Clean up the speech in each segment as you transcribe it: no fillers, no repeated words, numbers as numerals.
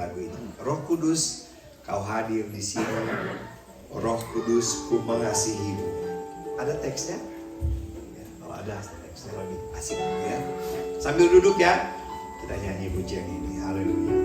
lagu itu. Roh Kudus, kau hadir di sini. Roh Kudus, ku mengasihimu. Ada teksnya? Ya, kalau ada teksnya lebih asik ya. Sambil duduk ya, kita nyanyi pujian ini. Haleluya.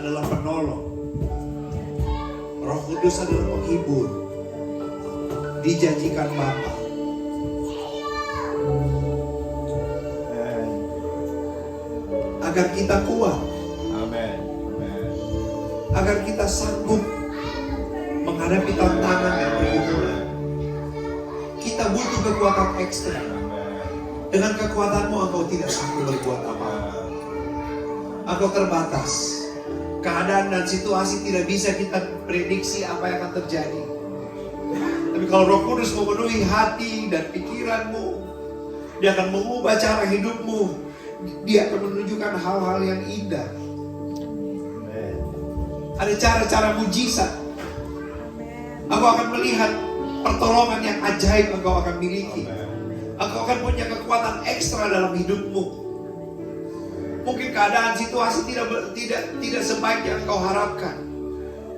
adalah penolong. Roh Kudus adalah penghibur. Dijanjikan Bapa. Agar kita kuat. Amin. Agar kita sanggup menghadapi tantangan yang berguna. Kita butuh kekuatan ekstra. Dengan kekuatanmu engkau tidak sanggup berbuat apa-apa. Engkau terbatas. Keadaan dan situasi tidak bisa kita prediksi apa yang akan terjadi. Tapi kalau Roh Kudus memenuhi hati dan pikiranmu, Dia akan mengubah cara hidupmu. Dia akan menunjukkan hal-hal yang indah. Ada cara-cara mujizat. Engkau akan melihat pertolongan yang ajaib engkau akan miliki. Engkau akan punya kekuatan ekstra dalam hidupmu. Mungkin keadaan situasi tidak sebaik yang engkau harapkan.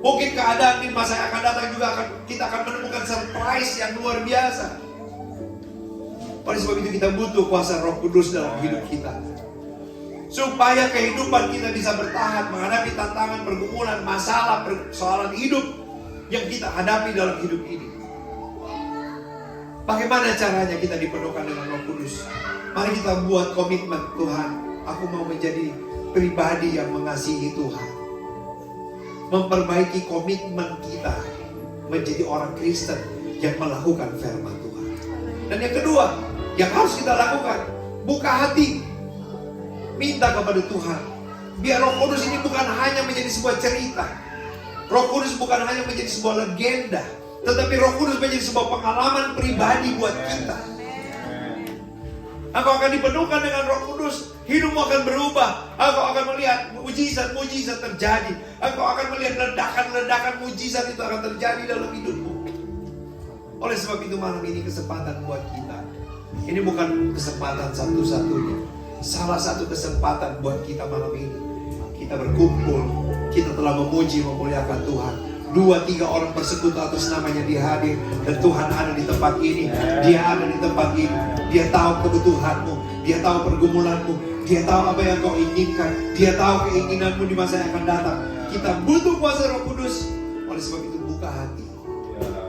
Mungkin keadaan di masa yang akan datang juga kita akan menemukan surprise yang luar biasa. Oleh sebab itu kita butuh kuasa Roh Kudus dalam hidup kita. supaya kehidupan kita bisa bertahan menghadapi tantangan, pergumulan, masalah, persoalan hidup yang kita hadapi dalam hidup ini. Bagaimana caranya kita dipenuhkan dengan Roh Kudus? Mari kita buat komitmen, Tuhan, aku mau menjadi pribadi yang mengasihi Tuhan. Memperbaiki komitmen kita menjadi orang Kristen yang melakukan firman Tuhan. Dan yang kedua, yang harus kita lakukan, buka hati. Minta kepada Tuhan. Biar Roh Kudus ini bukan hanya menjadi sebuah cerita. Roh Kudus bukan hanya menjadi sebuah legenda. Tetapi Roh Kudus menjadi sebuah pengalaman pribadi buat kita. Engkau akan dipenuhkan dengan Roh Kudus. Hidupmu akan berubah. Engkau akan melihat mujizat-mujizat terjadi. Engkau akan melihat ledakan-ledakan mujizat itu akan terjadi dalam hidupmu. Oleh sebab itu malam ini kesempatan buat kita. Ini bukan kesempatan satu-satunya. Salah satu kesempatan buat kita malam ini. Kita berkumpul. Kita telah memuji, memuliakan Tuhan. 2-3 orang bersekutu atas namanya dia hadir. Dan Tuhan ada di tempat ini. Dia ada di tempat ini. Dia tahu kebutuhanmu. Dia tahu pergumulanmu. Dia tahu apa yang kau inginkan. Dia tahu keinginanmu di masa yang akan datang. Kita butuh kuasa Roh Kudus. Oleh sebab itu buka hati.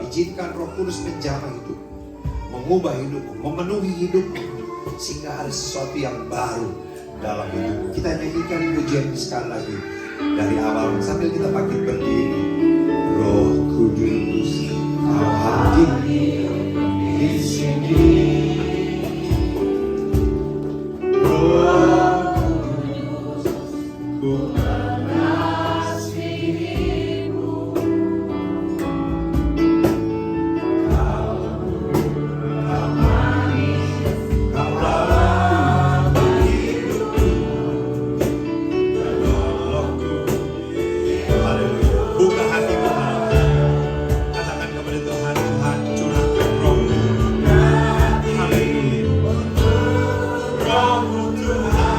Izinkan Roh Kudus menjamah hidup, mengubah hidupmu, memenuhi hidupmu. Sehingga ada sesuatu yang baru dalam hidupmu. Kita nyanyikan pujian ini sekali lagi dari awal sambil kita bangkit berdiri. Roh Kudus, kau hadir di sini. Roh Kudus, ku mengasihimu. Kau manis, kau dalam hidupku. Rohku, haleluya. Buka hatimu. Katakan kepada Tuhan, Tuhan curahkan Roh-Mu. Haleluya. Roh-Mu Tuhan.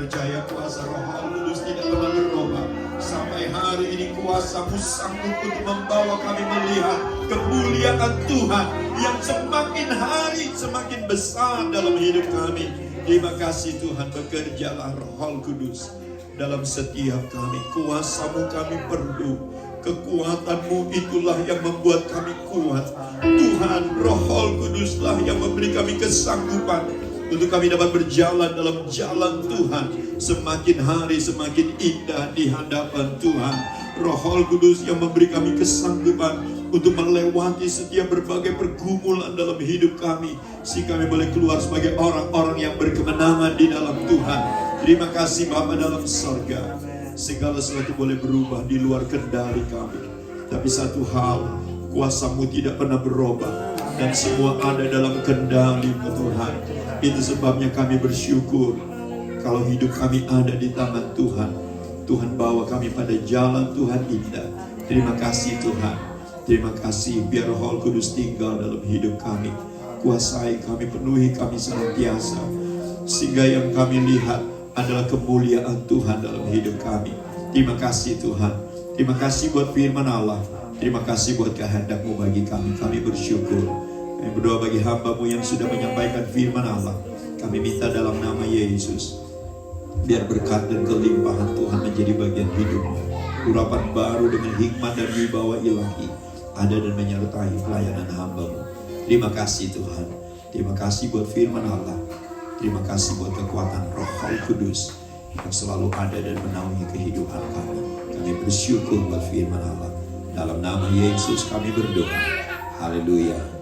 percaya kuasa Roh Kudus tidak pernah berubah. Sampai hari ini kuasa-Mu sanggup untuk membawa kami melihat kemuliaan Tuhan yang semakin hari semakin besar dalam hidup kami. Terima kasih Tuhan, bekerjalah Roh Kudus dalam setiap kami. Kuasa-Mu kami perlu. Kekuatan-Mu itulah yang membuat kami kuat. Tuhan, Roh Kuduslah yang memberi kami kesanggupan untuk kami dapat berjalan dalam jalan Tuhan. Semakin hari semakin indah di hadapan Tuhan. Roh Kudus yang memberi kami kesanggupan untuk melewati setiap berbagai pergumulan dalam hidup kami, sehingga kami boleh keluar sebagai orang-orang yang berkemenangan di dalam Tuhan. Terima kasih Bapa dalam sorga. Segala sesuatu boleh berubah di luar kendali kami, tapi satu hal, kuasa-Mu tidak pernah berubah dan semua ada dalam kendali-Mu Tuhan. Itu sebabnya kami bersyukur kalau hidup kami ada di tangan Tuhan. Tuhan bawa kami pada jalan Tuhan indah. Terima kasih Tuhan. Terima kasih, biar Roh Kudus tinggal dalam hidup kami. Kuasai kami, penuhi kami senantiasa, sehingga yang kami lihat adalah kemuliaan Tuhan dalam hidup kami. Terima kasih Tuhan. Terima kasih buat firman Allah. Terima kasih buat kehendak-Mu bagi kami. Kami bersyukur. Kami berdoa bagi hamba-Mu yang sudah menyampaikan firman Allah. Kami minta dalam nama Yesus, biar berkat dan kelimpahan Tuhan menjadi bagian hidupnya. Urapan baru dengan hikmat dan wibawa ilahi ada dan menyertai pelayanan hamba-Mu. Terima kasih Tuhan. Terima kasih buat firman Allah. Terima kasih buat kekuatan Roh Kudus yang selalu ada dan menaungi kehidupan kami. Kami bersyukur buat firman Allah. Dalam nama Yesus kami berdoa. Haleluya.